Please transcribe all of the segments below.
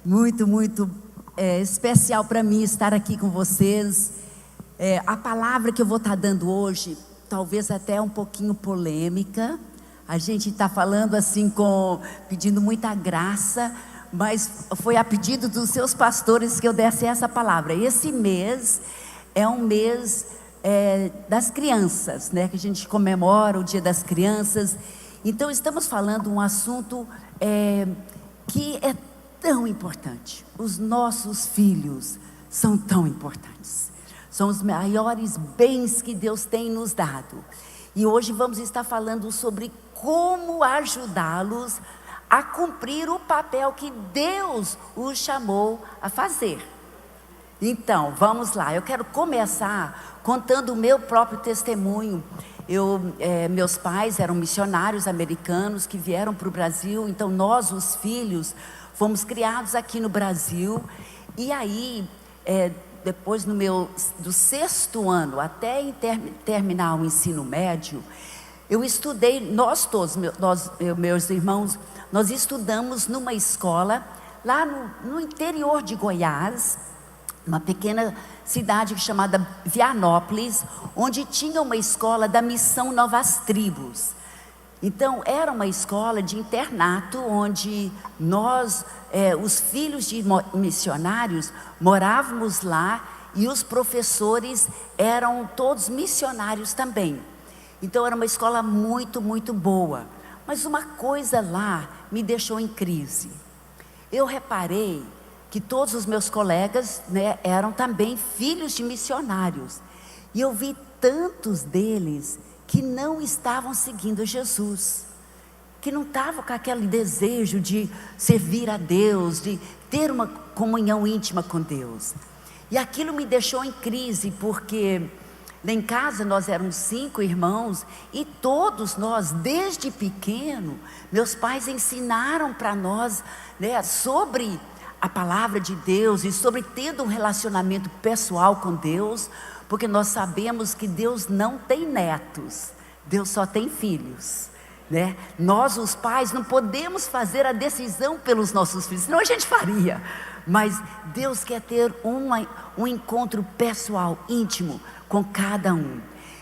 Muito especial para mim estar aqui com vocês. A palavra que eu vou estar dando hoje, talvez até um pouquinho polêmica. A gente está falando assim, pedindo muita graça, mas foi a pedido dos seus pastores que eu desse essa palavra. Esse mês é um mês das crianças, né? Que a gente comemora o Dia das Crianças. Então estamos falando um assunto que é tão importante. Os nossos filhos são tão importantes. São os maiores bens que Deus tem nos dado. E hoje vamos estar falando sobre como ajudá-los a cumprir o papel que Deus os chamou a fazer. Então, vamos lá. Eu quero começar contando o meu próprio testemunho. Meus pais eram missionários americanos que vieram para o Brasil. Então, nós, os filhos, fomos criados aqui no Brasil. E aí, depois do 6º ano, até terminar o ensino médio, eu estudei, nós todos, meus irmãos, nós estudamos numa escola lá no interior de Goiás, uma pequena cidade chamada Vianópolis, onde tinha uma escola da Missão Novas Tribos. Então era uma escola de internato, onde nós, os filhos de missionários, morávamos lá, e os professores eram todos missionários também. Então era uma escola muito boa. Mas uma coisa lá me deixou em crise. Eu reparei que todos os meus colegas, né, eram também filhos de missionários. E eu vi tantos deles que não estavam seguindo Jesus, que não estavam com aquele desejo de servir a Deus, de ter uma comunhão íntima com Deus. E aquilo me deixou em crise, porque lá em casa nós éramos 5 irmãos, e todos nós, desde pequeno, meus pais ensinaram para nós, né, sobre a palavra de Deus e sobre tendo um relacionamento pessoal com Deus, porque nós sabemos que Deus não tem netos, Deus só tem filhos, né? Nós, os pais, não podemos fazer a decisão pelos nossos filhos, senão a gente faria, mas Deus quer ter um encontro pessoal, íntimo com cada um.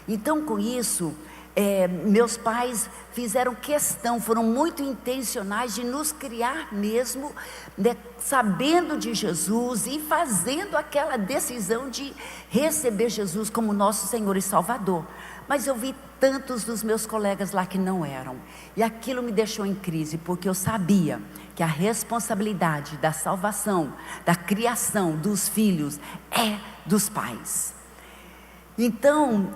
Então, com isso, meus pais fizeram questão, foram muito intencionais de nos criar mesmo, né, sabendo de Jesus e fazendo aquela decisão de receber Jesus como nosso Senhor e Salvador. Mas eu vi tantos dos meus colegas lá que não eram, e aquilo me deixou em crise, porque eu sabia que a responsabilidade da salvação, da criação dos filhos é dos pais. Então,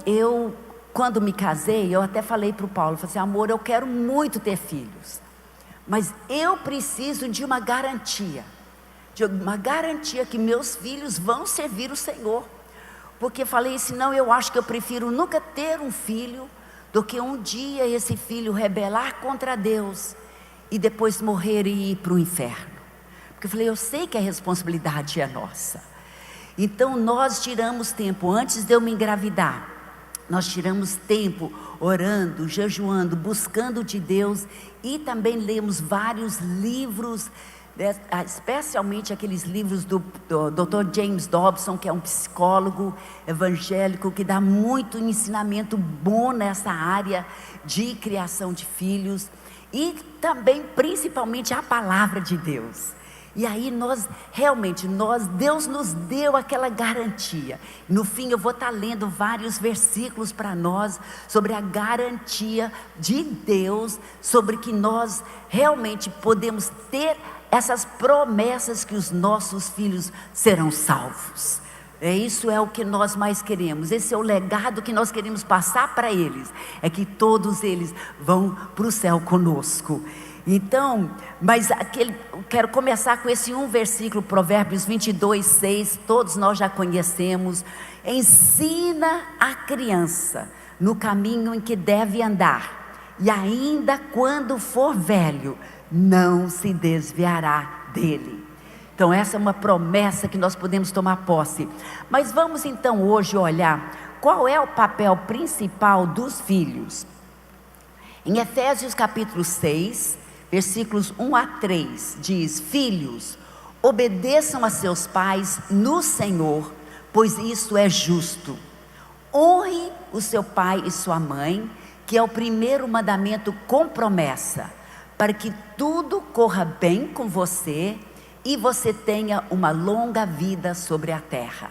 quando me casei, eu até falei para o Paulo, falei assim: amor, eu quero muito ter filhos, mas eu preciso de uma garantia que meus filhos vão servir o Senhor, porque falei, senão eu acho que eu prefiro nunca ter um filho, do que um dia esse filho rebelar contra Deus, e depois morrer e ir para o inferno, porque eu falei, eu sei que a responsabilidade é nossa. Então nós tiramos tempo, antes de eu me engravidar, nós tiramos tempo orando, jejuando, buscando de Deus, e também lemos vários livros, especialmente aqueles livros do Dr. James Dobson, que é um psicólogo evangélico, que dá muito ensinamento bom nessa área de criação de filhos, e também principalmente a palavra de Deus. E aí Deus nos deu aquela garantia. No fim eu vou estar lendo vários versículos para nós, sobre a garantia de Deus, sobre que nós realmente podemos ter essas promessas que os nossos filhos serão salvos. Isso é o que nós mais queremos, esse é o legado que nós queremos passar para eles, é que todos eles vão para o céu conosco. Então, eu quero começar com esse um versículo, Provérbios 22:6, todos nós já conhecemos. Ensina a criança no caminho em que deve andar, e ainda quando for velho, não se desviará dele. Então essa é uma promessa que nós podemos tomar posse. Mas vamos então hoje olhar qual é o papel principal dos filhos. Em Efésios capítulo 6, versículos 1 a 3, diz: filhos, Obedeçam a seus pais no Senhor, pois isso é justo. Honre o seu pai e sua mãe, que é o primeiro mandamento com promessa, para que tudo corra bem com você e você tenha uma longa vida sobre a terra.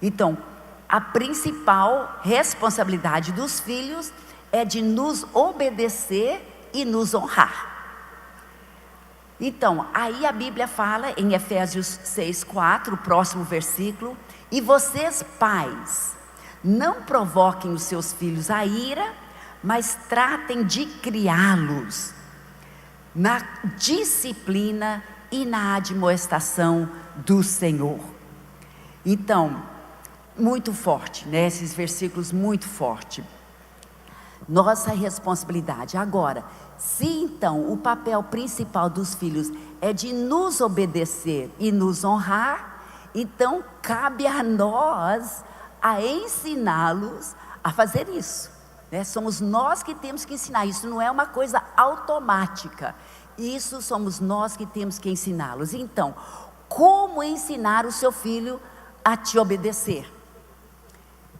Então, a principal responsabilidade dos filhos é de nos obedecer e nos honrar. Então, aí a Bíblia fala em Efésios 6:4, o próximo versículo: e vocês, pais, não provoquem os seus filhos à ira, mas tratem de criá-los na disciplina e na admoestação do Senhor. Então, muito forte, né? Esses versículos muito forte. Nossa responsabilidade. Agora, se então o papel principal dos filhos é de nos obedecer e nos honrar, então cabe a nós a ensiná-los a fazer isso, né? Somos nós que temos que ensinar. Isso não é uma coisa automática. Isso somos nós que temos que ensiná-los. Então, como ensinar o seu filho a te obedecer?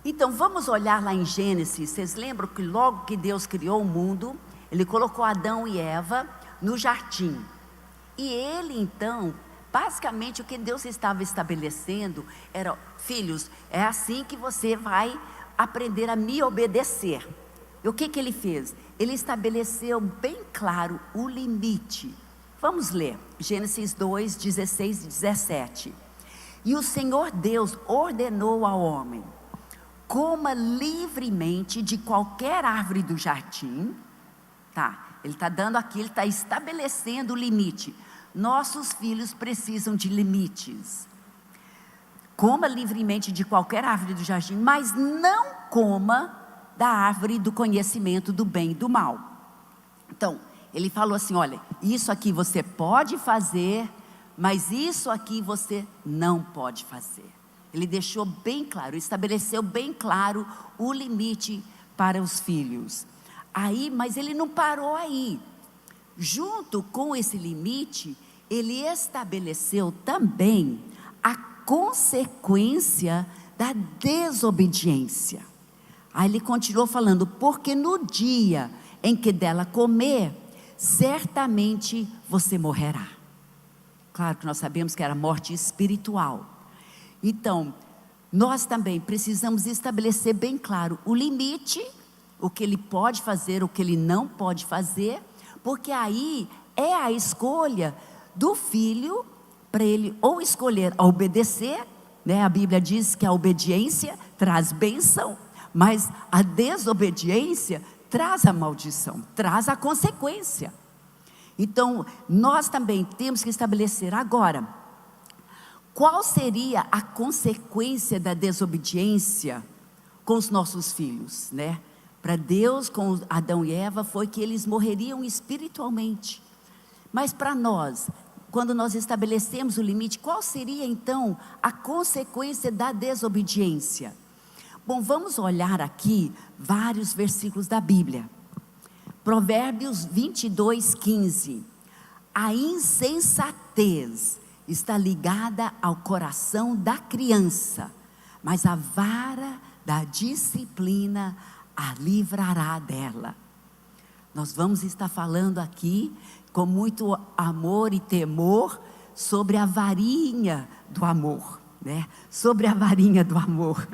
Então, vamos olhar lá em Gênesis. Vocês lembram que logo que Deus criou o mundo, Ele colocou Adão e Eva no jardim. E Ele então, basicamente o que Deus estava estabelecendo era: filhos, é assim que você vai aprender a me obedecer. E o que Ele fez? Ele estabeleceu bem claro o limite. Vamos ler, Gênesis 2, 16 e 17. E o Senhor Deus ordenou ao homem: coma livremente de qualquer árvore do jardim. Tá, ele está dando aqui, ele está estabelecendo o limite. Nossos filhos precisam de limites. Coma livremente de qualquer árvore do jardim, mas não coma da árvore do conhecimento do bem e do mal. Então, ele falou assim: olha, isso aqui você pode fazer, mas isso aqui você não pode fazer. Ele deixou bem claro, estabeleceu bem claro o limite para os filhos. Aí, mas ele não parou aí. Junto com esse limite, ele estabeleceu também a consequência da desobediência. Aí ele continuou falando: porque no dia em que dela comer, certamente você morrerá. Claro que nós sabemos que era morte espiritual. Então, nós também precisamos estabelecer bem claro o limite, o que ele pode fazer, o que ele não pode fazer, porque aí é a escolha do filho, para ele ou escolher a obedecer, né? A Bíblia diz que a obediência traz bênção, mas a desobediência traz a maldição, traz a consequência. Então, nós também temos que estabelecer agora, qual seria a consequência da desobediência com os nossos filhos, né? Para Deus, com Adão e Eva, foi que eles morreriam espiritualmente. Mas para nós, quando nós estabelecemos o limite, qual seria então a consequência da desobediência? Bom, vamos olhar aqui vários versículos da Bíblia. Provérbios 22:15. A insensatez está ligada ao coração da criança, mas a vara da disciplina a livrará dela. Nós vamos estar falando aqui com muito amor e temor sobre a varinha do amor, né? Sobre a varinha do amor,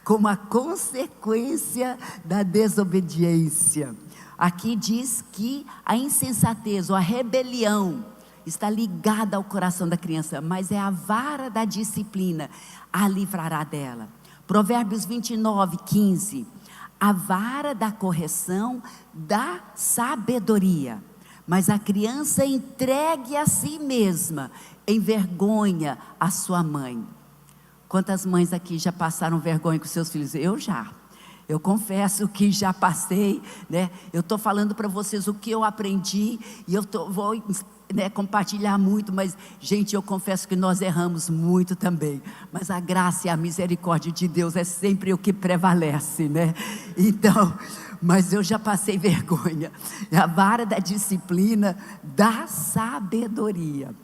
como a consequência da desobediência. Aqui diz que a insensatez ou a rebelião está ligada ao coração da criança, mas é a vara da disciplina a livrará dela. Provérbios 29:15. A vara da correção dá sabedoria, mas a criança entregue a si mesma envergonha a sua mãe. Quantas mães aqui já passaram vergonha com seus filhos? Eu já. Eu confesso que já passei, né? Eu estou falando para vocês o que eu aprendi e vou compartilhar muito, mas gente, eu confesso que nós erramos muito também, mas a graça e a misericórdia de Deus é sempre o que prevalece, né? Então, mas eu já passei vergonha. A vara da disciplina dá sabedoria.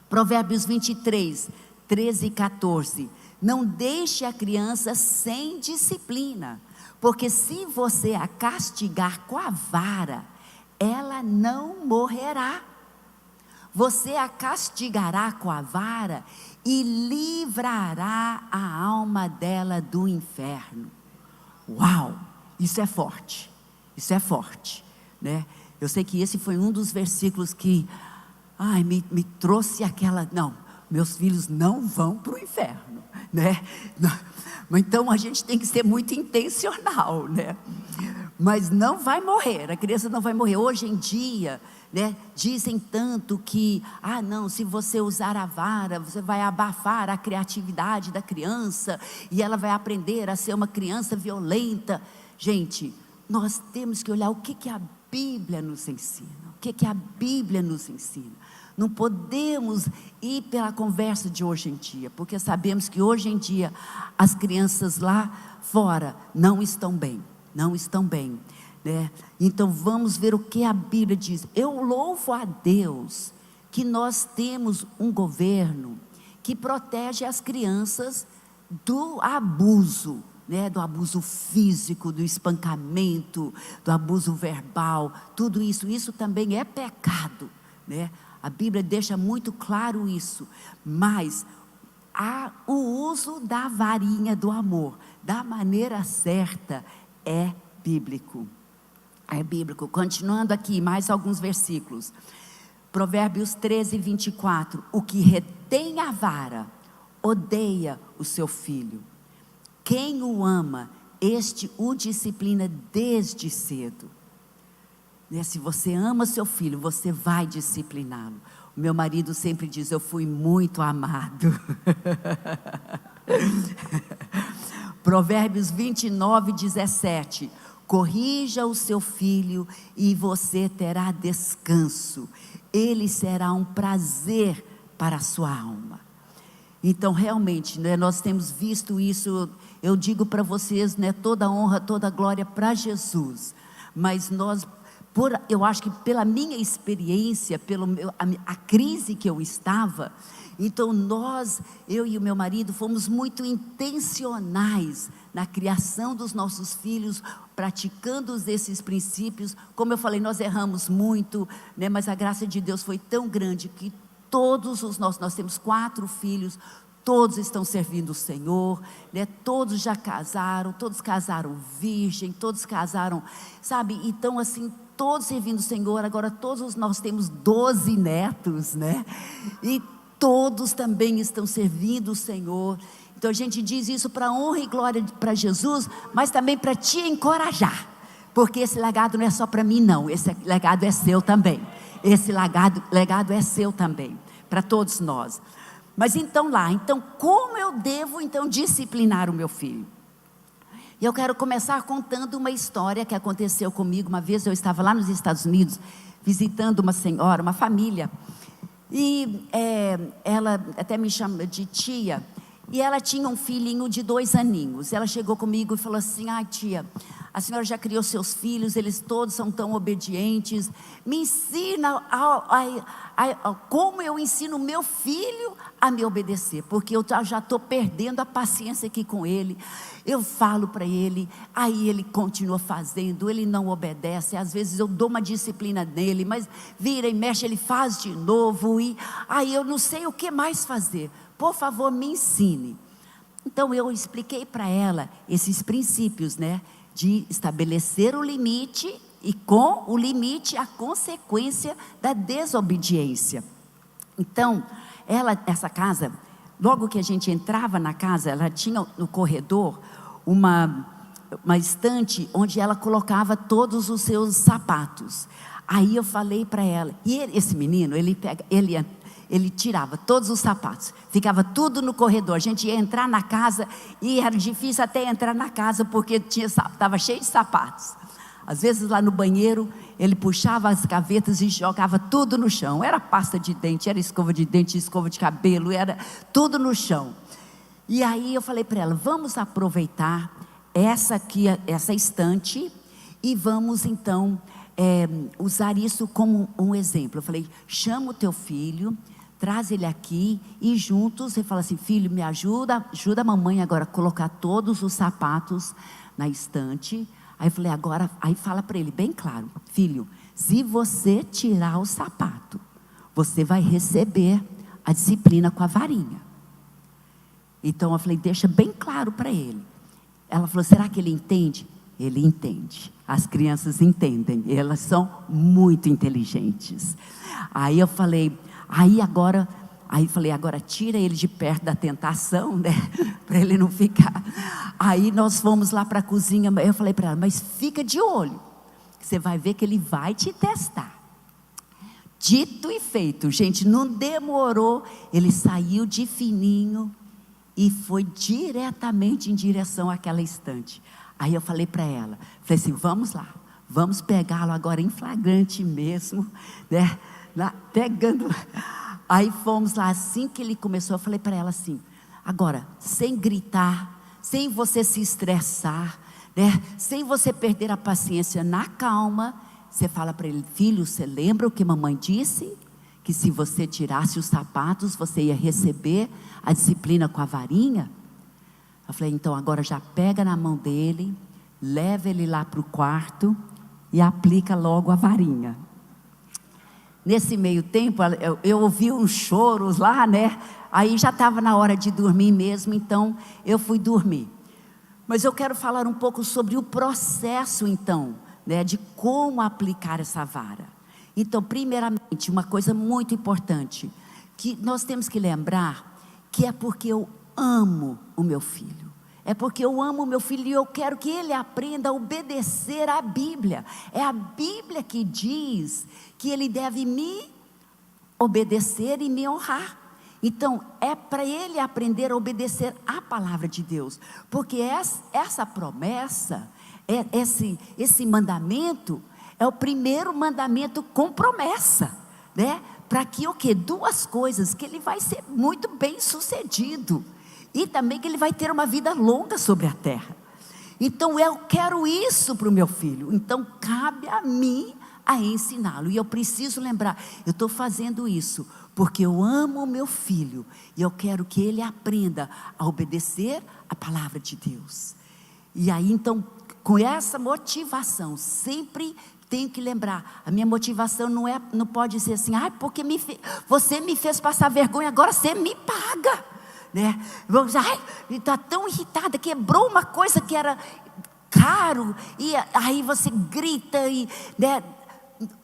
Provérbios 23, 13 e 14. Não deixe a criança sem disciplina, porque se você a castigar com a vara, ela não morrerá. Você a castigará com a vara e livrará a alma dela do inferno. Uau, isso é forte, né? Eu sei que esse foi um dos versículos que me trouxe aquela, não, meus filhos não vão para o inferno, né? Então a gente tem que ser muito intencional, né? Mas não vai morrer, a criança não vai morrer. Hoje em dia, né, dizem tanto que, não, se você usar a vara, você vai abafar a criatividade da criança, e ela vai aprender a ser uma criança violenta. Gente, nós temos que olhar o que a Bíblia nos ensina, a Bíblia nos ensina. Não podemos ir pela conversa de hoje em dia, porque sabemos que hoje em dia as crianças lá fora não estão bem, né? Então vamos ver o que a Bíblia diz. Eu louvo a Deus que nós temos um governo que protege as crianças do abuso, né? Do abuso físico, do espancamento, do abuso verbal, tudo isso também é pecado, né? A Bíblia deixa muito claro isso, mas o uso da varinha do amor, da maneira certa, é bíblico. Continuando aqui, mais alguns versículos. Provérbios 13, 24. O que retém a vara, odeia o seu filho. Quem o ama, este o disciplina desde cedo. Se você ama seu filho, você vai discipliná-lo. O meu marido sempre diz: eu fui muito amado. Provérbios 29, 17. Corrija o seu filho e você terá descanso. Ele será um prazer para a sua alma. Então realmente, né, nós temos visto isso. Eu digo para vocês, né, toda honra, toda glória para Jesus. Mas eu acho que pela minha experiência, a crise que eu estava, então eu e o meu marido fomos muito intencionais na criação dos nossos filhos, praticando esses princípios. Como eu falei, nós erramos muito, né, mas a graça de Deus foi tão grande que nós temos 4 filhos, todos estão servindo o Senhor, né? Todos já casaram, todos casaram virgem, todos casaram, sabe? Então assim, todos servindo o Senhor. Agora todos nós temos 12 netos, né? E todos também estão servindo o Senhor. Então a gente diz isso para honra e glória para Jesus, mas também para te encorajar, porque esse legado não é só para mim não, esse legado é seu também. Esse legado é seu também, para todos nós. Mas então como eu devo disciplinar o meu filho? E eu quero começar contando uma história que aconteceu comigo. Uma vez eu estava lá nos Estados Unidos, visitando uma senhora, uma família, e ela até me chama de tia, e ela tinha um filhinho de 2 aninhos. Ela chegou comigo e falou assim: tia, a senhora já criou seus filhos, eles todos são tão obedientes, me ensina como eu ensino meu filho a me obedecer, porque eu já estou perdendo a paciência aqui com ele. Eu falo para ele, aí ele continua fazendo, ele não obedece. Às vezes eu dou uma disciplina nele, mas vira e mexe, ele faz de novo, e aí eu não sei o que mais fazer. Por favor, me ensine. Então eu expliquei para ela esses princípios, né? De estabelecer o limite, e com o limite a consequência da desobediência. Então essa casa, logo que a gente entrava na casa, ela tinha no corredor uma estante onde ela colocava todos os seus sapatos. Aí eu falei para ela, e esse menino, ele tirava todos os sapatos, ficava tudo no corredor. A gente ia entrar na casa e era difícil até entrar na casa, porque estava cheio de sapatos. Às vezes lá no banheiro, ele puxava as gavetas e jogava tudo no chão. Era pasta de dente, era escova de dente, escova de cabelo, era tudo no chão. E aí eu falei para ela: vamos aproveitar essa estante, e vamos então usar isso como um exemplo. Eu falei: chama o teu filho, traz ele aqui e juntos você fala assim: filho, me ajuda a mamãe agora a colocar todos os sapatos na estante. Aí eu falei: agora, aí fala para ele bem claro: filho, se você tirar o sapato, você vai receber a disciplina com a varinha. Então eu falei: deixa bem claro para ele. Ela falou: será que ele entende? Ele entende. As crianças entendem, elas são muito inteligentes. Aí eu falei: agora tira ele de perto da tentação, né? Para ele não ficar. Aí nós fomos lá para a cozinha. Eu falei para ela: mas fica de olho, você vai ver que ele vai te testar. Dito e feito, gente, não demorou. Ele saiu de fininho e foi diretamente em direção àquela estante. Aí eu falei para ela, falei assim: vamos lá, vamos pegá-lo agora em flagrante mesmo, né? Lá, pegando. Aí fomos lá. Assim que ele começou, eu falei para ela assim: agora, sem gritar, sem você se estressar, né? Sem você perder a paciência, na calma, você fala para ele: filho, você lembra o que mamãe disse? Que se você tirasse os sapatos, você ia receber a disciplina com a varinha? Eu falei: então agora já pega na mão dele, leva ele lá para o quarto e aplica logo a varinha. Nesse meio tempo, eu ouvi uns choros lá, né? Aí já estava na hora de dormir mesmo, então eu fui dormir. Mas eu quero falar um pouco sobre o processo, então, né, de como aplicar essa vara. Então, primeiramente, uma coisa muito importante, que nós temos que lembrar, que é porque eu amo o meu filho. É porque eu amo o meu filho e eu quero que ele aprenda a obedecer à Bíblia. É a Bíblia que diz que ele deve me obedecer e me honrar. Então, é para ele aprender a obedecer à palavra de Deus. Porque essa promessa, esse mandamento, é o primeiro mandamento com promessa, né? Para que o quê? Duas coisas: que ele vai ser muito bem sucedido, e também que ele vai ter uma vida longa sobre a terra. Então eu quero isso para o meu filho. Então cabe a mim a ensiná-lo. E eu preciso lembrar: eu estou fazendo isso porque eu amo o meu filho e eu quero que ele aprenda a obedecer a palavra de Deus. E aí então, com essa motivação, sempre tenho que lembrar: a minha motivação não pode ser assim: porque você me fez passar vergonha, agora você me paga, né? Vamos dizer: está tão irritada, quebrou uma coisa que era caro, e aí você grita, né?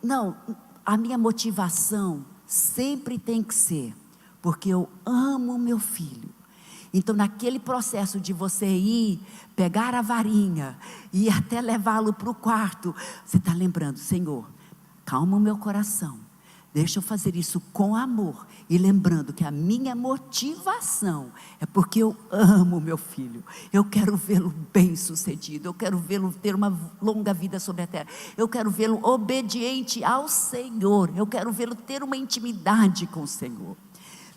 Não, a minha motivação sempre tem que ser porque eu amo o meu filho. Então, naquele processo de você ir, pegar a varinha e até levá-lo para o quarto, você está lembrando: Senhor, calma o meu coração, deixa eu fazer isso com amor, e lembrando que a minha motivação é porque eu amo meu filho, eu quero vê-lo bem sucedido, eu quero vê-lo ter uma longa vida sobre a terra, eu quero vê-lo obediente ao Senhor, eu quero vê-lo ter uma intimidade com o Senhor.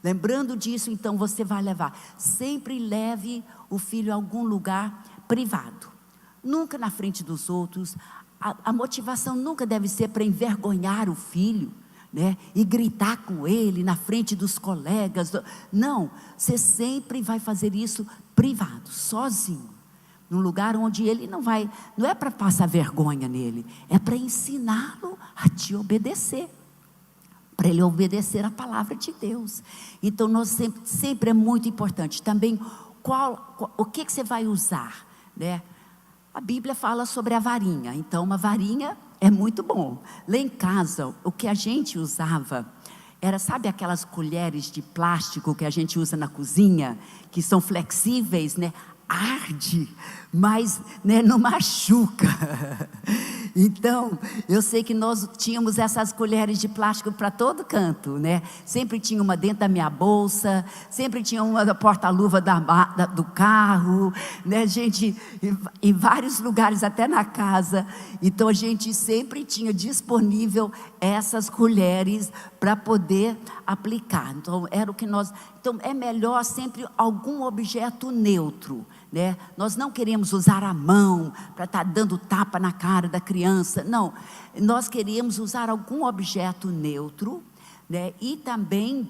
Lembrando disso, então você vai levar, sempre leve o filho a algum lugar privado, nunca na frente dos outros. A motivação nunca deve ser para envergonhar o filho, né? E gritar com ele na frente dos colegas. Não, você sempre vai fazer isso privado, sozinho, num lugar onde ele não é para passar vergonha nele, é para ensiná-lo a te obedecer, para ele obedecer a palavra de Deus. Então nós sempre é muito importante também o que você vai usar, né? A Bíblia fala sobre a varinha, então uma varinha é muito bom. Lá em casa, o que a gente usava era, sabe aquelas colheres de plástico que a gente usa na cozinha, que são flexíveis, né? Arde, mas, né, não machuca. Então, eu sei que nós tínhamos essas colheres de plástico para todo canto, né? Sempre tinha uma dentro da minha bolsa, sempre tinha uma da porta-luva do carro, né, gente? Em vários lugares, até na casa. Então, a gente sempre tinha disponível essas colheres para poder aplicar. Então, era o que nós... Então, é melhor sempre algum objeto neutro, né? Nós não queremos usar a mão para estar dando tapa na cara da criança, não. Nós queremos usar algum objeto neutro, né? E também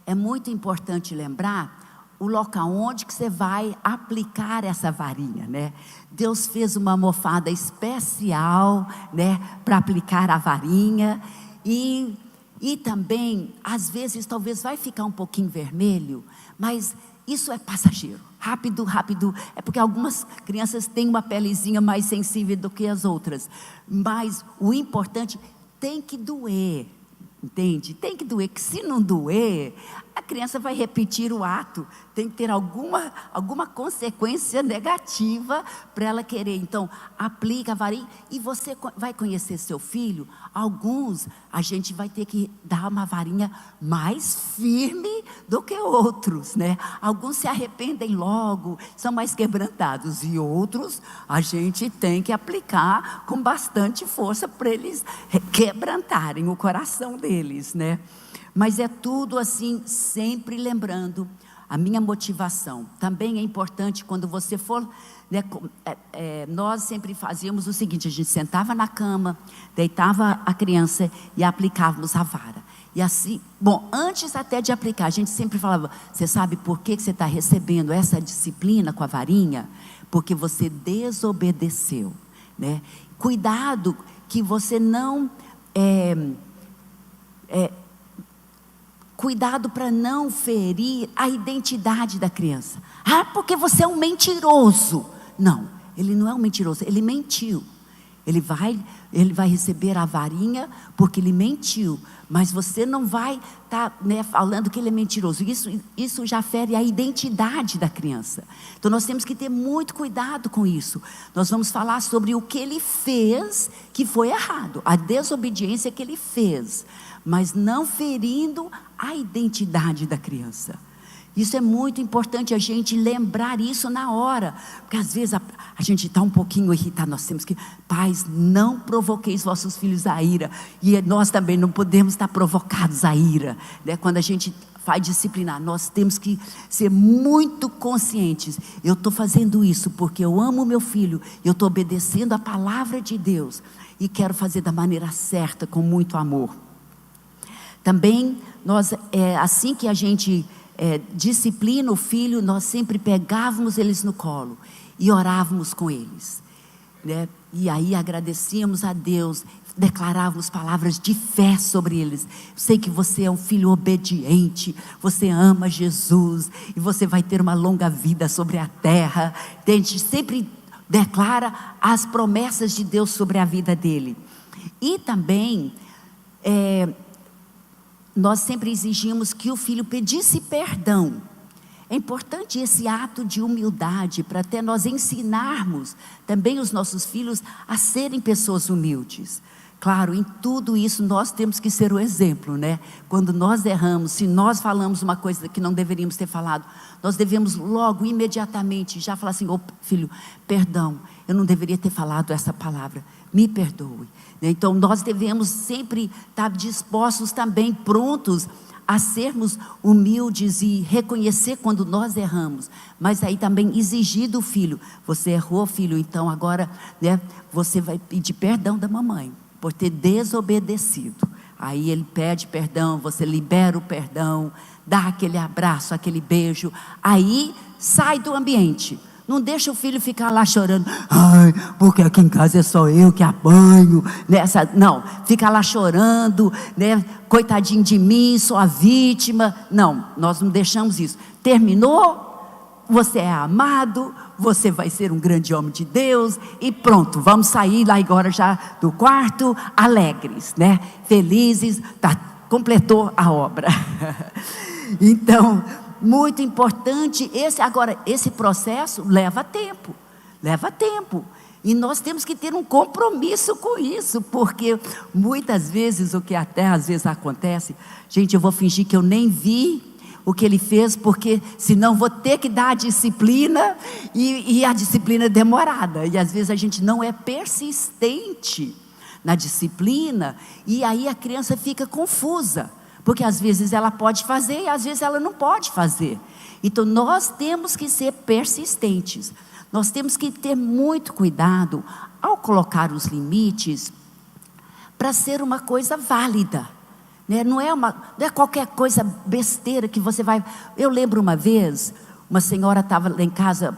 é muito importante lembrar o local onde que você vai aplicar essa varinha, né? Deus fez uma almofada especial, né, para aplicar a varinha. E também, às vezes, talvez vai ficar um pouquinho vermelho, mas isso é passageiro, rápido, rápido. É porque algumas crianças têm uma pelezinha mais sensível do que as outras, mas o importante, tem que doer. Entende? Tem que doer, que se não doer, a criança vai repetir o ato. Tem que ter alguma consequência negativa para ela querer. Então, aplica a varinha e você vai conhecer seu filho. Alguns, a gente vai ter que dar uma varinha mais firme do que outros, né? Alguns se arrependem logo, são mais quebrantados. E outros, a gente tem que aplicar com bastante força para eles quebrantarem o coração deles, né? Mas é tudo assim, sempre lembrando a minha motivação. Também é importante quando você for, né, nós sempre fazíamos o seguinte: a gente sentava na cama, deitava a criança e aplicávamos a vara. E assim, bom, antes até de aplicar, a gente sempre falava: você sabe por que você está recebendo essa disciplina com a varinha? Porque você desobedeceu, né? Cuidado que você não cuidado para não ferir a identidade da criança. Ah, porque você é um mentiroso. Não, ele não é um mentiroso, ele mentiu. Ele vai receber a varinha porque ele mentiu, mas você não vai estar, né, falando que ele é mentiroso. Isso já fere a identidade da criança. Então nós temos que ter muito cuidado com isso. Nós vamos falar sobre o que ele fez que foi errado, a desobediência que ele fez, mas não ferindo a identidade da criança. Isso é muito importante, a gente lembrar isso na hora, porque às vezes a gente está um pouquinho irritado. Nós temos que: pais, não provoqueis vossos filhos à ira. E nós também não podemos estar provocados à ira, né? Quando a gente vai disciplinar, nós temos que ser muito conscientes: eu estou fazendo isso porque eu amo meu filho, eu estou obedecendo a palavra de Deus e quero fazer da maneira certa, com muito amor. Também assim que a gente disciplina o filho, nós sempre pegávamos eles no colo e orávamos com eles, né? E aí agradecíamos a Deus, declarávamos palavras de fé sobre eles. Sei que você é um filho obediente, você ama Jesus e você vai ter uma longa vida sobre a terra. A gente sempre declara as promessas de Deus sobre a vida dele. E também nós sempre exigimos que o filho pedisse perdão. É importante esse ato de humildade, para até nós ensinarmos também os nossos filhos a serem pessoas humildes. Claro, em tudo isso nós temos que ser o exemplo, né? Quando nós erramos, se nós falamos uma coisa que não deveríamos ter falado, nós devemos logo, imediatamente, já falar assim: ô filho, perdão, eu não deveria ter falado essa palavra, me perdoe. Então nós devemos sempre estar dispostos também, prontos a sermos humildes e reconhecer quando nós erramos, mas aí também exigir do filho: você errou, filho, então agora, né, você vai pedir perdão da mamãe por ter desobedecido. Aí ele pede perdão, você libera o perdão, dá aquele abraço, aquele beijo, aí sai do ambiente. Não deixa o filho ficar lá chorando: ai, porque aqui em casa é só eu que apanho. Não, fica lá chorando, né? Coitadinho de mim, sou a vítima. Não, nós não deixamos isso. Terminou, você é amado, você vai ser um grande homem de Deus e pronto, vamos sair lá agora já do quarto alegres, né? Felizes, completou a obra. Então, muito importante, esse processo leva tempo, e nós temos que ter um compromisso com isso, porque muitas vezes, o que até às vezes acontece, gente, eu vou fingir que eu nem vi o que ele fez, porque senão vou ter que dar a disciplina, e a disciplina é demorada, e às vezes a gente não é persistente na disciplina, e aí a criança fica confusa, porque às vezes ela pode fazer e às vezes ela não pode fazer. Então nós temos que ser persistentes, nós temos que ter muito cuidado ao colocar os limites, para ser uma coisa válida, né? Não é qualquer coisa besteira que você vai. Eu lembro uma vez, uma senhora estava lá em casa,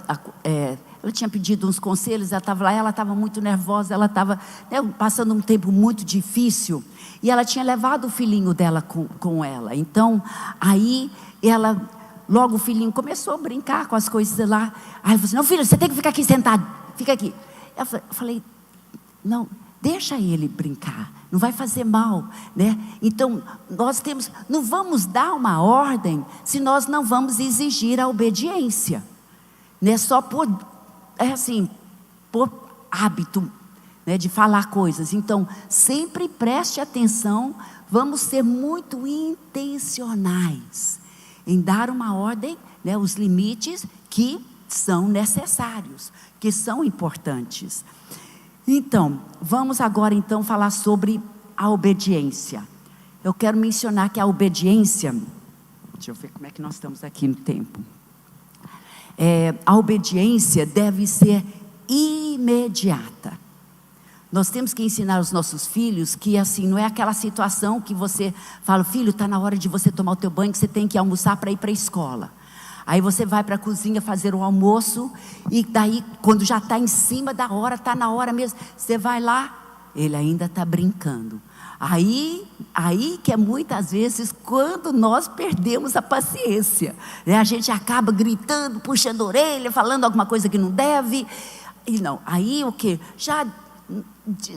ela tinha pedido uns conselhos, ela estava lá, ela estava muito nervosa, ela estava, né, passando um tempo muito difícil, e ela tinha levado o filhinho dela com ela. Então, aí logo o filhinho começou a brincar com as coisas lá. Aí eu falei assim: não, filho, você tem que ficar aqui sentado, fica aqui. Eu falei: não, deixa ele brincar, não vai fazer mal, né? Então, não vamos dar uma ordem se nós não vamos exigir a obediência, né? Só por hábito, né, de falar coisas. Então, sempre preste atenção, vamos ser muito intencionais em dar uma ordem, né, os limites que são necessários, que são importantes. Então, vamos agora então falar sobre a obediência. Eu quero mencionar que a obediência, deixa eu ver como é que nós estamos aqui no tempo. A obediência deve ser imediata. Nós temos que ensinar os nossos filhos que assim, não é aquela situação que você fala: filho, está na hora de você tomar o teu banho, que você tem que almoçar para ir para a escola. Aí você vai para a cozinha fazer o almoço, e daí quando já está em cima da hora, está na hora mesmo, você vai lá, ele ainda está brincando. Aí que é muitas vezes quando nós perdemos a paciência, né? A gente acaba gritando, puxando a orelha, falando alguma coisa que não deve, e não, aí o que? Já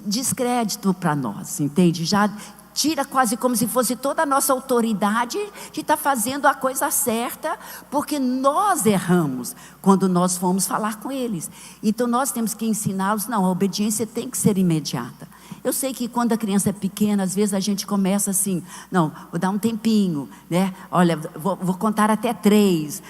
descrédito para nós, entende? Já tira quase como se fosse toda a nossa autoridade de estar fazendo a coisa certa, porque nós erramos quando nós fomos falar com eles. Então nós temos que ensiná-los: não, a obediência tem que ser imediata. Eu sei que quando a criança é pequena, às vezes a gente começa assim: não, vou dar um tempinho, né? Olha, vou contar até 3.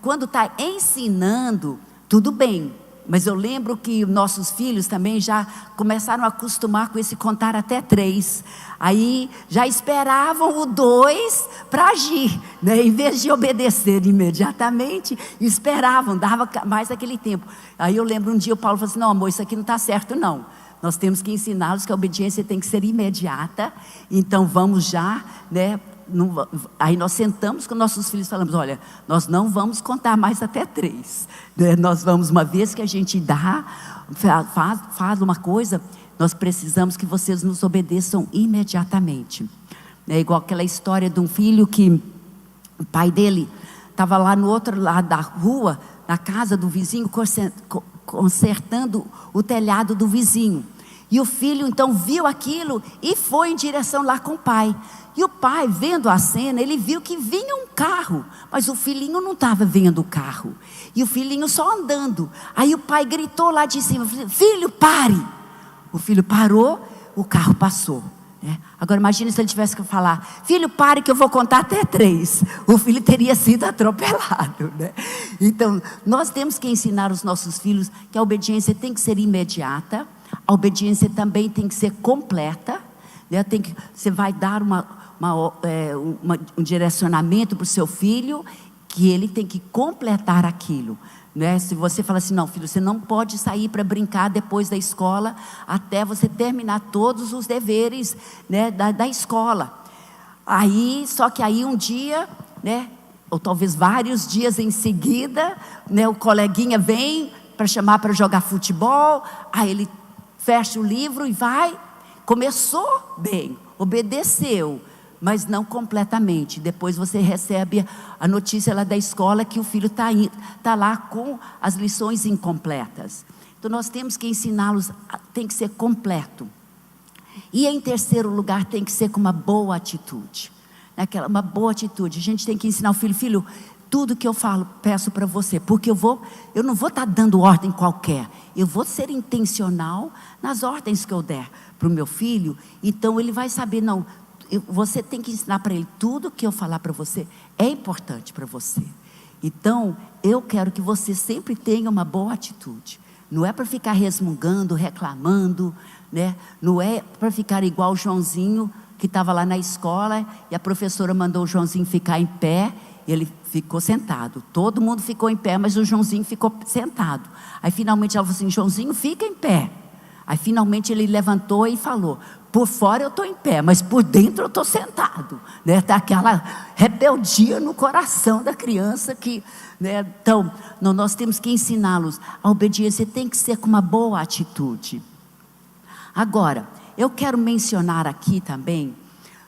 Quando está ensinando, tudo bem. Mas eu lembro que nossos filhos também já começaram a acostumar com esse contar até 3. Aí já esperavam o 2 para agir, né? Em vez de obedecer imediatamente, esperavam, dava mais aquele tempo. Aí eu lembro um dia o Paulo falou assim: não, amor, isso aqui não está certo não. Nós temos que ensiná-los que a obediência tem que ser imediata. Então vamos já, né? Aí nós sentamos com nossos filhos e falamos: olha, nós não vamos contar mais até 3, né? Nós vamos, uma vez que a gente faz uma coisa, nós precisamos que vocês nos obedeçam imediatamente. É igual aquela história de um filho que o pai dele estava lá no outro lado da rua, na casa do vizinho, consertando o telhado do vizinho. E o filho então viu aquilo e foi em direção lá com o pai. E o pai, vendo a cena, ele viu que vinha um carro, mas o filhinho não estava vendo o carro, e o filhinho só andando. Aí o pai gritou lá de cima: filho, pare! O filho parou, o carro passou, né? Agora imagine se ele tivesse que falar: filho, pare que eu vou contar até 3. O filho teria sido atropelado, né? Então nós temos que ensinar os nossos filhos que a obediência tem que ser imediata. A obediência também tem que ser completa, né? Você vai dar um direcionamento para o seu filho, que ele tem que completar aquilo, né? Se você fala assim: não, filho, você não pode sair para brincar depois da escola até você terminar todos os deveres, né, da escola. Só que aí um dia, né, ou talvez vários dias em seguida, né, o coleguinha vem para chamar para jogar futebol. Aí ele fecha o livro e vai. Começou bem, obedeceu, mas não completamente. Depois você recebe a notícia lá da escola que o filho está lá com as lições incompletas. Então nós temos que ensiná-los, tem que ser completo. E em terceiro lugar, tem que ser com uma boa atitude. Uma boa atitude. A gente tem que ensinar o filho: filho, tudo que eu falo, peço para você, porque eu não vou estar dando ordem qualquer. Eu vou ser intencional nas ordens que eu der para o meu filho. Então ele vai saber: não, você tem que ensinar para ele: tudo que eu falar para você é importante para você. Então eu quero que você sempre tenha uma boa atitude. Não é para ficar resmungando, reclamando, né? Não é para ficar igual o Joãozinho, que estava lá na escola e a professora mandou o Joãozinho ficar em pé. Ele ficou sentado, todo mundo ficou em pé, mas o Joãozinho ficou sentado. Aí finalmente ela falou assim: Joãozinho, fica em pé. Aí finalmente ele levantou e falou: por fora eu estou em pé, mas por dentro eu estou sentado, né? Está aquela rebeldia no coração da criança que, né? Então, nós temos que ensiná-los. A obediência tem que ser com uma boa atitude. Agora, eu quero mencionar aqui também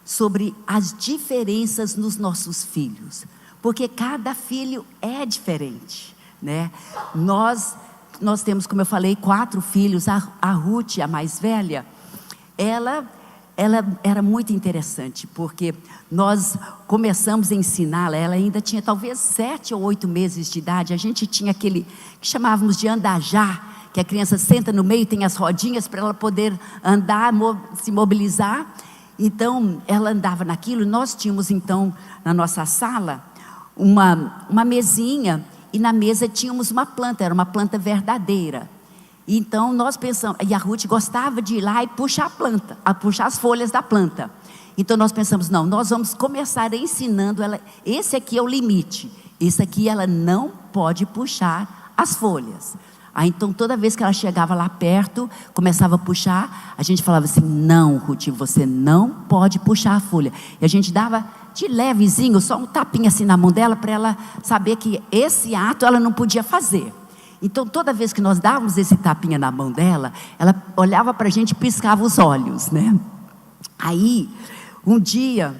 sobre as diferenças nos nossos filhos, porque cada filho é diferente, né? Nós temos, como eu falei, 4 filhos. A Ruth, a mais velha, ela era muito interessante, porque nós começamos a ensiná-la. Ela ainda tinha talvez 7 ou 8 meses de idade. A gente tinha aquele que chamávamos de andajá, que a criança senta no meio, tem as rodinhas para ela poder andar, se mobilizar. Então ela andava naquilo. Nós tínhamos então na nossa sala uma mesinha, e na mesa tínhamos uma planta, era uma planta verdadeira. Então nós pensamos, e a Ruth gostava de ir lá e puxar a planta, puxar as folhas da planta. Então nós pensamos, não, nós vamos começar ensinando ela, esse aqui é o limite, esse aqui ela não pode puxar as folhas. Aí então toda vez que ela chegava lá perto, começava a puxar, a gente falava assim: não, Ruth, você não pode puxar a folha. E a gente dava de levezinho, só um tapinha assim na mão dela, para ela saber que esse ato ela não podia fazer. Então toda vez que nós dávamos esse tapinha na mão dela, ela olhava para a gente e piscava os olhos, né? Aí um dia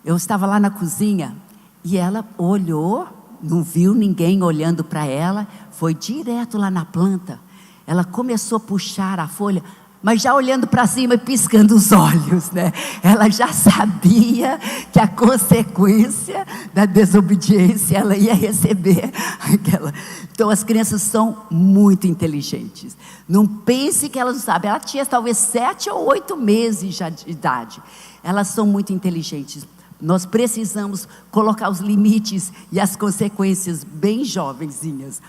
eu estava lá na cozinha e ela olhou, não viu ninguém olhando para ela, foi direto lá na planta. Ela começou a puxar a folha, mas já olhando para cima e piscando os olhos, né? Ela já sabia que a consequência da desobediência ela ia receber aquela. Então as crianças são muito inteligentes. Não pense que elas não sabem. Ela tinha talvez 7 ou 8 meses já de idade. Elas são muito inteligentes. Nós precisamos colocar os limites e as consequências bem jovenzinhas.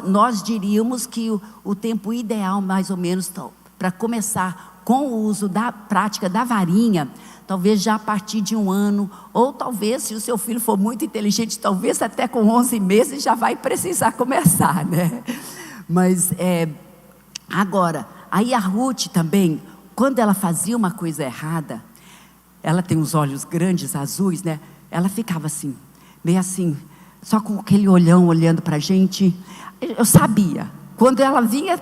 Nós diríamos que o tempo ideal, mais ou menos, para começar com o uso da prática da varinha, talvez já a partir de 1 ano, ou talvez, se o seu filho for muito inteligente, talvez até com 11 meses já vai precisar começar, né? Mas, agora, aí a Ruth também, quando ela fazia uma coisa errada, ela tem os olhos grandes, azuis, né? Ela ficava assim, meio assim, só com aquele olhão olhando para a gente. Eu sabia, quando ela vinha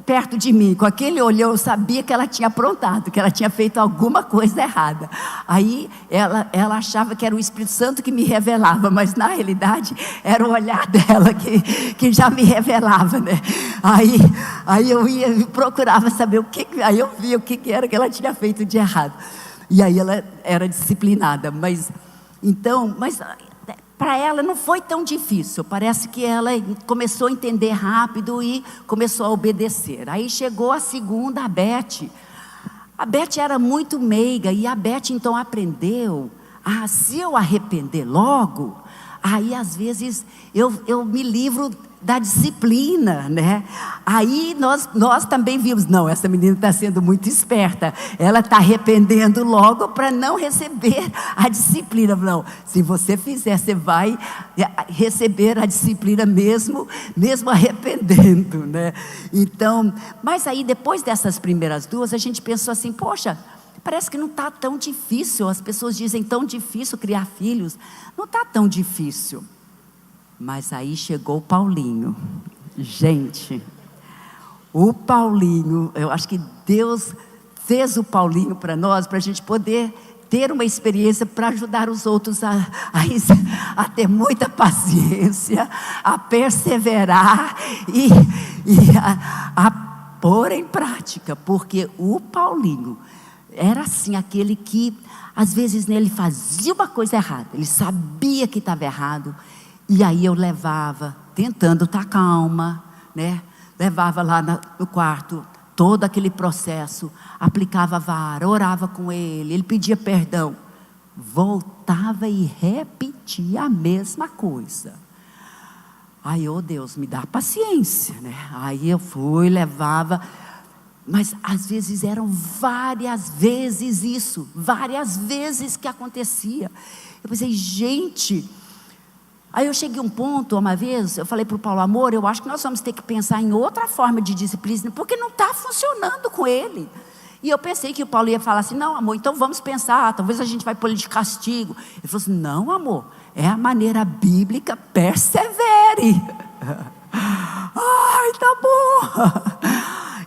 perto de mim, com aquele olhão, eu sabia que ela tinha aprontado, que ela tinha feito alguma coisa errada. Aí ela achava que era o Espírito Santo que me revelava, mas na realidade era o olhar dela que já me revelava, né? Aí eu ia e procurava saber aí eu via o que era que ela tinha feito de errado. E aí ela era disciplinada, mas para ela não foi tão difícil. Parece que ela começou a entender rápido e começou a obedecer. Aí chegou a segunda, a Beth. A Beth era muito meiga, e a Beth então aprendeu se eu arrepender logo, aí às vezes eu me livro da disciplina, né? Aí nós também vimos, não, essa menina está sendo muito esperta, ela está arrependendo logo para não receber a disciplina. Não, se você fizer, você vai receber a disciplina mesmo arrependendo, né? Então, mas aí depois dessas primeiras 2, a gente pensou assim: poxa, parece que não está tão difícil. As pessoas dizem tão difícil criar filhos, não está tão difícil. Mas aí chegou o Paulinho. Gente, o Paulinho, eu acho que Deus fez o Paulinho para nós, para a gente poder ter uma experiência para ajudar os outros a ter muita paciência, a perseverar e a pôr em prática. Porque o Paulinho era assim, aquele que às vezes ele fazia uma coisa errada, ele sabia que estava errado. E aí eu levava, tentando estar calma, né? Levava lá no quarto, todo aquele processo, aplicava a vara, orava com ele pedia perdão, voltava e repetia a mesma coisa. Aí, Deus, me dá paciência, né? Aí eu fui, levava, mas às vezes eram várias vezes isso, várias vezes que acontecia. Eu pensei, gente, Aí eu cheguei a um ponto, uma vez, eu falei para o Paulo: amor, eu acho que nós vamos ter que pensar em outra forma de disciplina, porque não está funcionando com ele. E eu pensei que o Paulo ia falar assim: não, amor, então vamos pensar, talvez a gente vai pôr ele de castigo. Ele falou assim: não, amor, é a maneira bíblica, persevere. Ai, tá bom.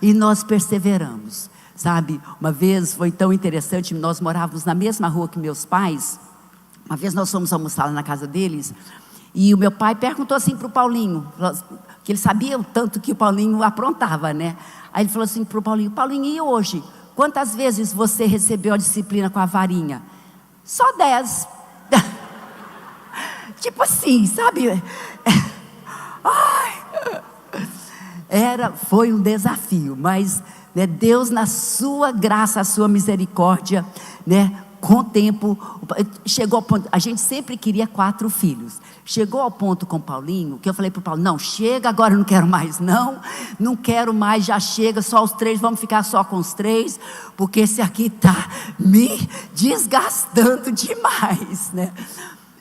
E nós perseveramos, sabe? Uma vez foi tão interessante, nós morávamos na mesma rua que meus pais. Uma vez nós fomos almoçar lá na casa deles, e o meu pai perguntou assim para o Paulinho, que ele sabia o tanto que o Paulinho aprontava, né? Aí ele falou assim para o Paulinho: Paulinho, e hoje? Quantas vezes você recebeu a disciplina com a varinha? Só 10. Tipo assim, sabe? Foi um desafio, mas, né, Deus, na sua graça, a sua misericórdia, né, com o tempo, chegou ao ponto. A gente sempre queria 4 filhos. Chegou ao ponto com o Paulinho, que eu falei para o Paulo: não, chega agora, eu não quero mais, não quero mais, já chega, só os 3, vamos ficar só com os 3, porque esse aqui está me desgastando demais, né?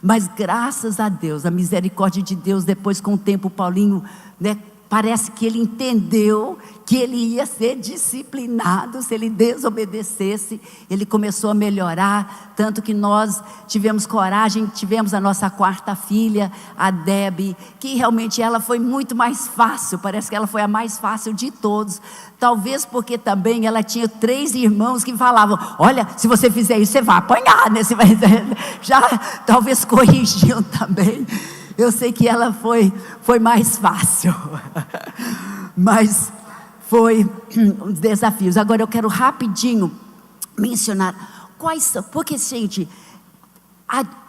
Mas graças a Deus, a misericórdia de Deus, depois com o tempo, o Paulinho, né, parece que ele entendeu que ele ia ser disciplinado se ele desobedecesse. Ele começou a melhorar, tanto que nós tivemos coragem, tivemos a nossa 4ª filha, a Debbie, que realmente ela foi muito mais fácil, parece que ela foi a mais fácil de todos, talvez porque também ela tinha 3 irmãos que falavam: olha, se você fizer isso, você vai apanhar, né? Você vai... Já talvez corrigiam também. Eu sei que ela foi mais fácil, mas foi uns desafios. Agora eu quero rapidinho mencionar quais são, porque, gente,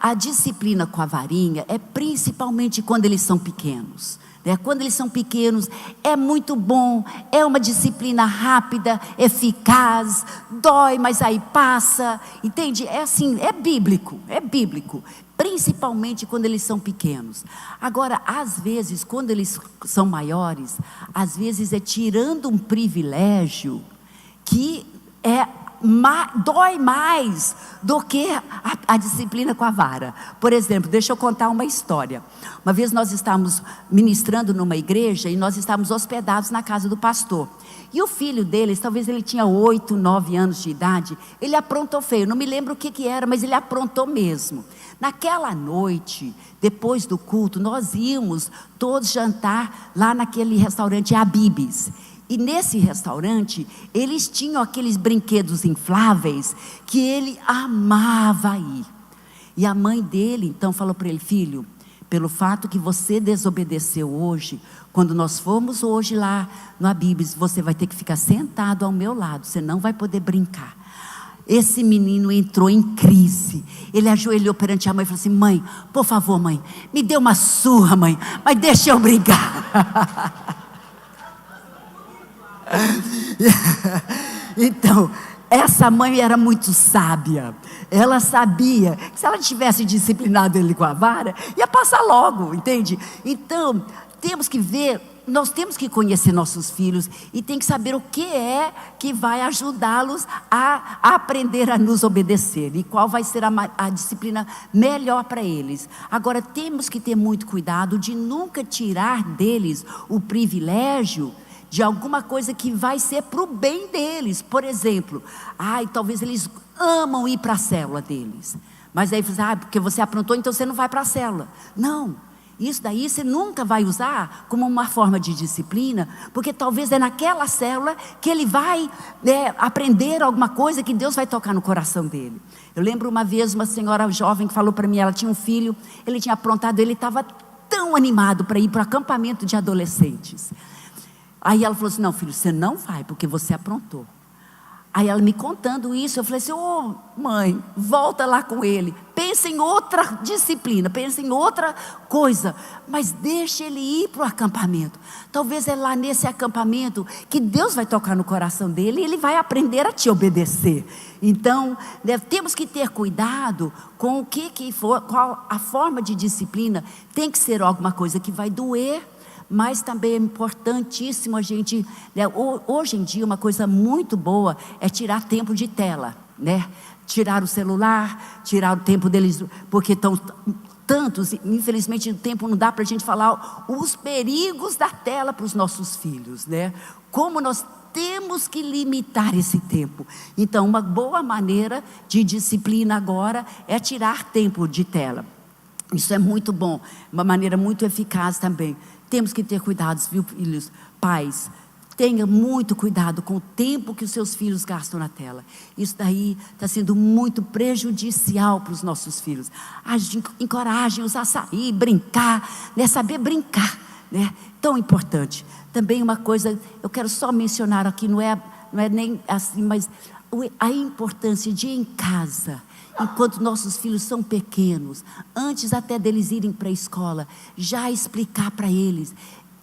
a disciplina com a varinha é principalmente quando eles são pequenos, né? Quando eles são pequenos é muito bom, é uma disciplina rápida, eficaz, dói, mas aí passa, entende? É assim, é bíblico, principalmente quando eles são pequenos. Agora, às vezes, quando eles são maiores, às vezes é tirando um privilégio que dói mais do que a disciplina com a vara. Por exemplo, deixa eu contar uma história. Uma vez nós estávamos ministrando numa igreja e nós estávamos hospedados na casa do pastor. E o filho deles, talvez ele tinha 8, 9 anos de idade, ele aprontou feio. Não me lembro o que era, mas ele aprontou mesmo. Naquela noite, depois do culto, nós íamos todos jantar lá naquele restaurante Habib's. E nesse restaurante, eles tinham aqueles brinquedos infláveis que ele amava ir. E a mãe dele então falou para ele: filho, pelo fato que você desobedeceu hoje, quando nós formos hoje lá no Habib's, você vai ter que ficar sentado ao meu lado, você não vai poder brincar. Esse menino entrou em crise. Ele ajoelhou perante a mãe e falou assim: mãe, por favor, mãe, me dê uma surra, mãe, mas deixa eu brincar. Então, essa mãe era muito sábia. Ela sabia que se ela tivesse disciplinado ele com a vara, ia passar logo, entende? Então, temos que ver, nós temos que conhecer nossos filhos e tem que saber o que é que vai ajudá-los a aprender a nos obedecer e qual vai ser a disciplina melhor para eles. Agora, temos que ter muito cuidado de nunca tirar deles o privilégio de alguma coisa que vai ser para o bem deles. Por exemplo, talvez eles amam ir para a célula deles, mas aí você porque você aprontou, então você não vai para a célula. Não, isso daí você nunca vai usar como uma forma de disciplina, porque talvez é naquela célula que ele vai aprender alguma coisa que Deus vai tocar no coração dele. Eu lembro uma vez uma senhora jovem que falou para mim, ela tinha um filho, ele tinha aprontado, ele estava tão animado para ir para o acampamento de adolescentes. Aí ela falou assim: não, filho, você não vai porque você aprontou. Aí ela me contando isso, eu falei assim: mãe, volta lá com ele, pensa em outra disciplina, pensa em outra coisa, mas deixa ele ir para o acampamento. Talvez é lá nesse acampamento que Deus vai tocar no coração dele e ele vai aprender a te obedecer. Então, temos que ter cuidado com o que for, qual a forma de disciplina. Tem que ser alguma coisa que vai doer, mas também é importantíssimo a gente, hoje em dia uma coisa muito boa é tirar tempo de tela, né? Tirar o celular, tirar o tempo deles, porque estão tantos, infelizmente o tempo não dá para a gente falar os perigos da tela para os nossos filhos, né? Como nós temos que limitar esse tempo. Então, uma boa maneira de disciplina agora é tirar tempo de tela. Isso é muito bom, uma maneira muito eficaz também. Temos que ter cuidados, viu, filhos? Pais, tenha muito cuidado com o tempo que os seus filhos gastam na tela. Isso daí está sendo muito prejudicial para os nossos filhos. Encorajem-os a sair, brincar, né? Saber brincar, né? Tão importante. Também uma coisa, eu quero só mencionar aqui, não é nem assim, mas a importância de em casa, enquanto nossos filhos são pequenos, antes até deles irem para a escola, já explicar para eles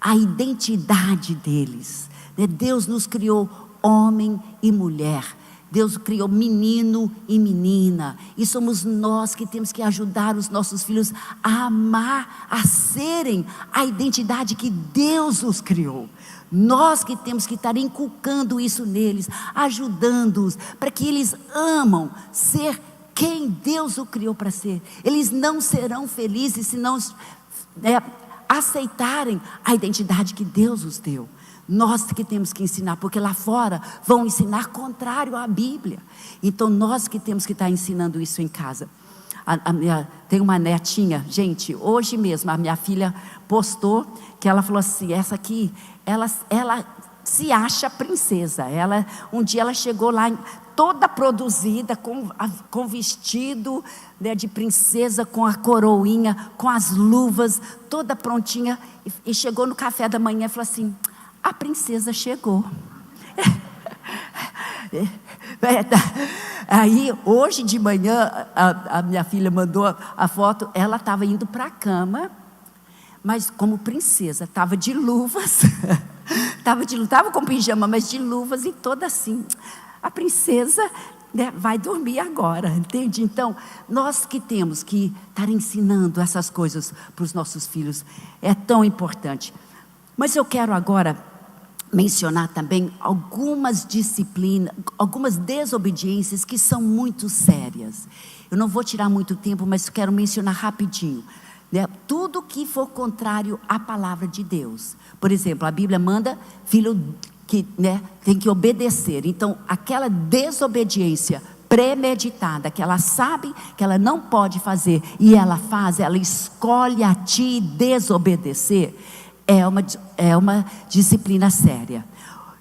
a identidade deles. Deus nos criou homem e mulher. Deus criou menino e menina. E somos nós que temos que ajudar os nossos filhos a amar, a serem a identidade que Deus os criou. Nós que temos que estar inculcando isso neles, ajudando-os, para que eles amam ser quem Deus o criou para ser. Eles não serão felizes se não aceitarem a identidade que Deus os deu. Nós que temos que ensinar, porque lá fora vão ensinar contrário à Bíblia. Então nós que temos que estar ensinando isso em casa. Tem uma netinha, gente, hoje mesmo a minha filha postou que ela falou assim, essa aqui, ela se acha princesa. Um dia ela chegou lá toda produzida, com vestido, né, de princesa, com a coroinha, com as luvas, toda prontinha, e chegou no café da manhã e falou assim, a princesa chegou. Aí hoje de manhã a minha filha mandou a foto. Ela estava indo para a cama, mas como princesa, estava de luvas. Estava com pijama, mas de luvas e toda assim. A princesa, né, vai dormir agora, entende? Então nós que temos que estar ensinando essas coisas para os nossos filhos, é tão importante. Mas eu quero agora mencionar também algumas disciplinas, algumas desobediências que são muito sérias. Eu não vou tirar muito tempo, mas quero mencionar rapidinho, né? Tudo que for contrário à palavra de Deus. Por exemplo, a Bíblia manda filho que, né, tem que obedecer. Então, aquela desobediência premeditada, que ela sabe que ela não pode fazer e ela faz, ela escolhe a ti desobedecer, é uma disciplina séria.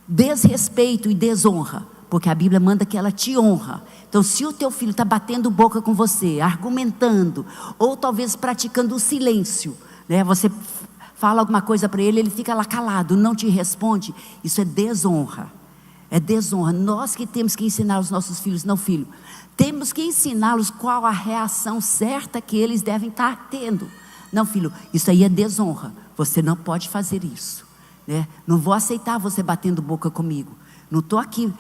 Desrespeito e desonra, porque a Bíblia manda que ela te honra. Então, se o teu filho está batendo boca com você, argumentando, ou talvez praticando o silêncio, né? Você fala alguma coisa para ele, ele fica lá calado, não te responde. Isso é desonra. É desonra. Nós que temos que ensinar os nossos filhos, não, filho, temos que ensiná-los qual a reação certa que eles devem estar tendo. Não, filho, isso aí é desonra. Você não pode fazer isso, né? Não vou aceitar você batendo boca comigo. Não estou aqui.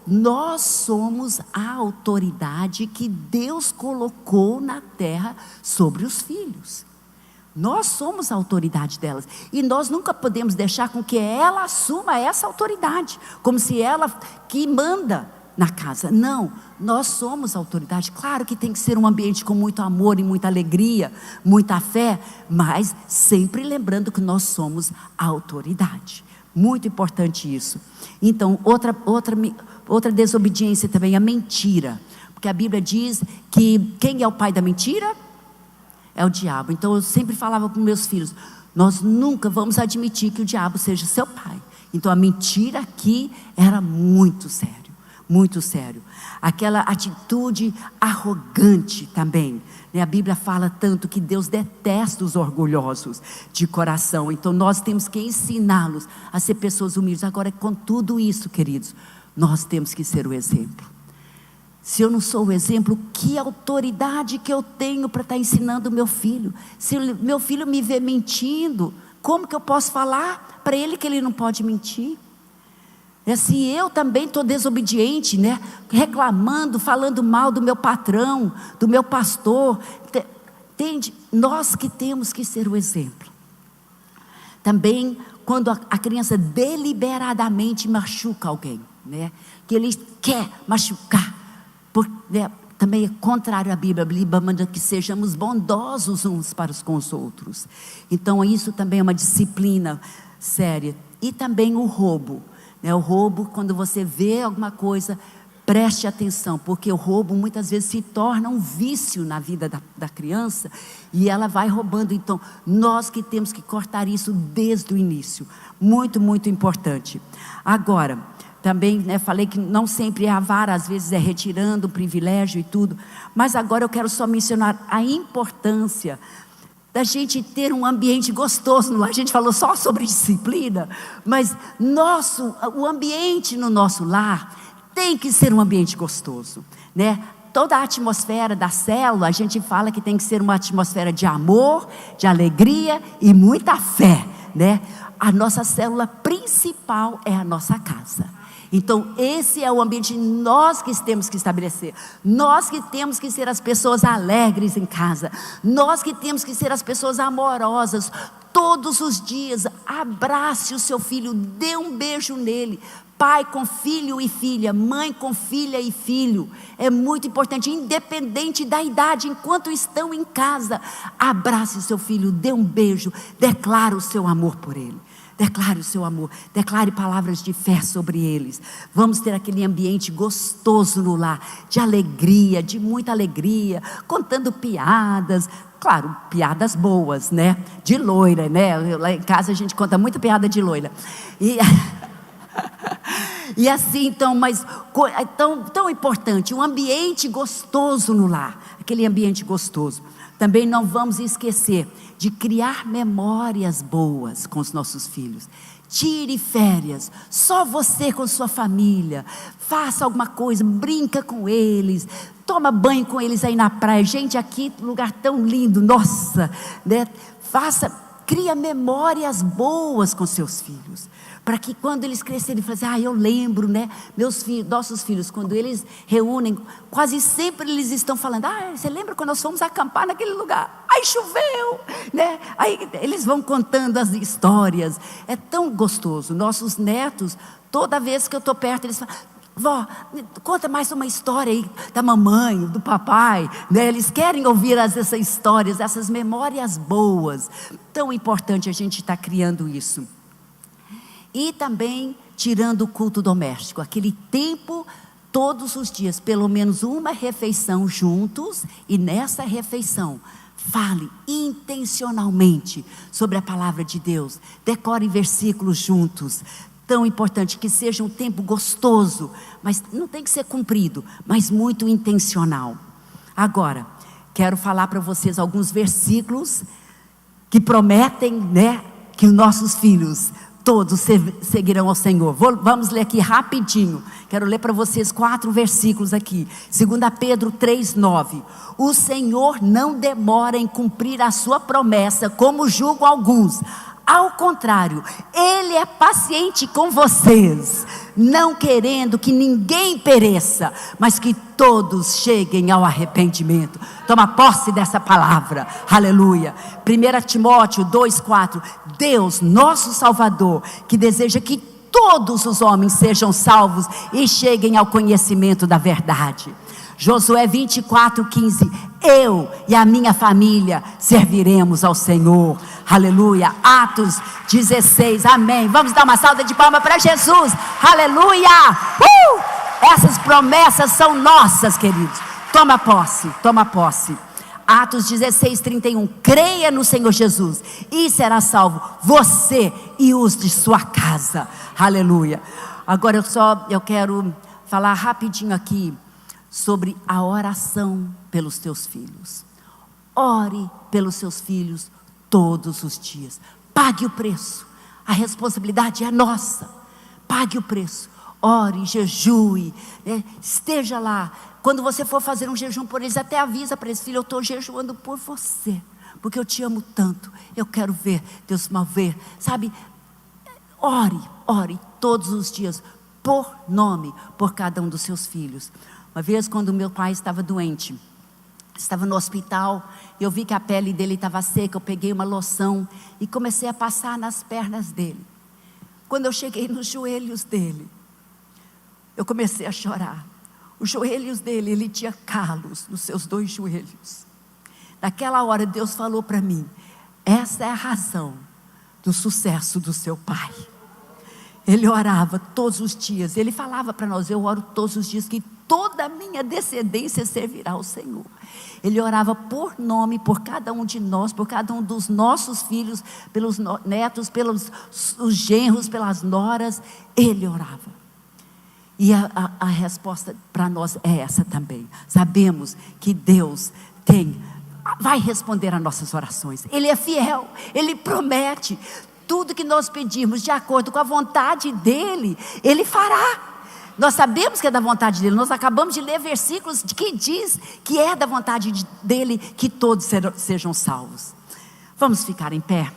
Nós somos a autoridade que Deus colocou na terra sobre os filhos. Nós somos a autoridade delas. E nós nunca podemos deixar com que ela assuma essa autoridade, como se ela que manda na casa. Não, nós somos a autoridade. Claro que tem que ser um ambiente com muito amor e muita alegria, muita fé, mas sempre lembrando que nós somos a autoridade. Muito importante isso. Então, outra desobediência também é a mentira, porque a Bíblia diz que quem é o pai da mentira? É o diabo. Então eu sempre falava para os meus filhos, nós nunca vamos admitir que o diabo seja seu pai. Então a mentira aqui era muito sério. Muito sério. Aquela atitude arrogante também, né? A Bíblia fala tanto que Deus detesta os orgulhosos de coração. Então nós temos que ensiná-los a ser pessoas humildes. Agora, com tudo isso, queridos, nós temos que ser o exemplo. Se eu não sou o exemplo, que autoridade que eu tenho para estar ensinando o meu filho? Se meu filho me vê mentindo, como que eu posso falar para ele que ele não pode mentir? Se eu também estou desobediente, né? Reclamando, falando mal do meu patrão, do meu pastor, entende? Nós que temos que ser o exemplo. Também quando a criança deliberadamente machuca alguém, né? Que ele quer machucar, também é contrário à Bíblia. A Bíblia manda que sejamos bondosos uns para com os outros. Então isso também é uma disciplina séria. E também o roubo, né? O roubo, quando você vê alguma coisa, preste atenção, porque o roubo muitas vezes se torna um vício na vida da criança, e ela vai roubando. Então nós que temos que cortar isso desde o início. Muito, muito importante. Agora, também, né, falei que não sempre é a vara, às vezes é retirando o privilégio e tudo. Mas agora eu quero só mencionar a importância da gente ter um ambiente gostoso no lar. A gente falou só sobre disciplina, mas o ambiente no nosso lar tem que ser um ambiente gostoso, né? Toda a atmosfera da célula, a gente fala que tem que ser uma atmosfera de amor, de alegria e muita fé, né? A nossa célula principal é a nossa casa. Então esse é o ambiente nós que temos que estabelecer. Nós que temos que ser as pessoas alegres em casa. Nós que temos que ser as pessoas amorosas. Todos os dias, abrace o seu filho, dê um beijo nele. Pai com filho e filha, mãe com filha e filho. É muito importante, independente da idade, enquanto estão em casa, abrace o seu filho, dê um beijo, declare o seu amor por ele. Declare o seu amor, declare palavras de fé sobre eles. Vamos ter aquele ambiente gostoso no lar, de alegria, de muita alegria, contando piadas, claro, piadas boas, né? De loira, né? Lá em casa a gente conta muita piada de loira. E assim, então, mas tão importante, um ambiente gostoso no lar, aquele ambiente gostoso. Também não vamos esquecer de criar memórias boas com os nossos filhos. Tire férias, só você com sua família, faça alguma coisa, brinca com eles, toma banho com eles aí na praia. Gente, aqui lugar tão lindo, nossa, né? Cria memórias boas com seus filhos, para que quando eles crescerem, falem assim, eu lembro, né? Nossos filhos, quando eles reúnem, quase sempre eles estão falando, você lembra quando nós fomos acampar naquele lugar? Aí choveu, né? Aí eles vão contando as histórias, é tão gostoso. Nossos netos, toda vez que eu estou perto, eles falam, vó, conta mais uma história aí da mamãe, do papai, né? Eles querem ouvir essas histórias, essas memórias boas. Tão importante a gente estar criando isso. E também tirando o culto doméstico, aquele tempo todos os dias, pelo menos uma refeição juntos, e nessa refeição fale intencionalmente sobre a palavra de Deus, decore versículos juntos. Tão importante que seja um tempo gostoso, mas não tem que ser comprido, mas muito intencional. Agora, quero falar para vocês alguns versículos que prometem, né, que os nossos filhos todos seguirão ao Senhor. Vamos ler aqui rapidinho. Quero ler para vocês 4 versículos aqui. 2 Pedro 3:9. O Senhor não demora em cumprir a sua promessa, como julgam alguns. Ao contrário, Ele é paciente com vocês, não querendo que ninguém pereça, mas que todos cheguem ao arrependimento. Toma posse dessa palavra, aleluia. 1 Timóteo 2:4. Deus, nosso Salvador, que deseja que todos os homens sejam salvos e cheguem ao conhecimento da verdade. Josué 24:15. Eu e a minha família serviremos ao Senhor, aleluia. Atos 16, amém. Vamos dar uma salva de palmas para Jesus, aleluia. Essas promessas são nossas, queridos. Toma posse, toma posse. Atos 16:31. Creia no Senhor Jesus e será salvo você e os de sua casa, aleluia. Agora eu quero falar rapidinho aqui sobre a oração pelos teus filhos. Ore pelos seus filhos todos os dias. Pague o preço. A responsabilidade é nossa. Pague o preço. Ore, jejue, né? Esteja lá. Quando você for fazer um jejum por eles, até avisa para eles, filho, eu estou jejuando por você, porque eu te amo tanto. Eu quero ver Deus se mover, sabe? Ore todos os dias, por nome, por cada um dos seus filhos. Uma vez, quando meu pai estava doente, estava no hospital, eu vi que a pele dele estava seca. Eu peguei uma loção e comecei a passar nas pernas dele. Quando eu cheguei nos joelhos dele, eu comecei a chorar. Os joelhos dele, ele tinha calos nos seus 2 joelhos. Naquela hora Deus falou para mim: essa é a razão do sucesso do seu pai. Ele orava todos os dias, ele falava para nós: eu oro todos os dias que toda a minha descendência servirá ao Senhor. Ele orava por nome, por cada um de nós, por cada um dos nossos filhos, pelos netos, pelos os genros, pelas noras. Ele orava. E a resposta para nós é essa também. Sabemos que Deus vai responder às nossas orações. Ele é fiel, Ele promete. Tudo que nós pedirmos de acordo com a vontade dEle, Ele fará. Nós sabemos que é da vontade dEle. Nós acabamos de ler versículos de que diz que é da vontade dEle que todos sejam salvos. Vamos ficar em pé?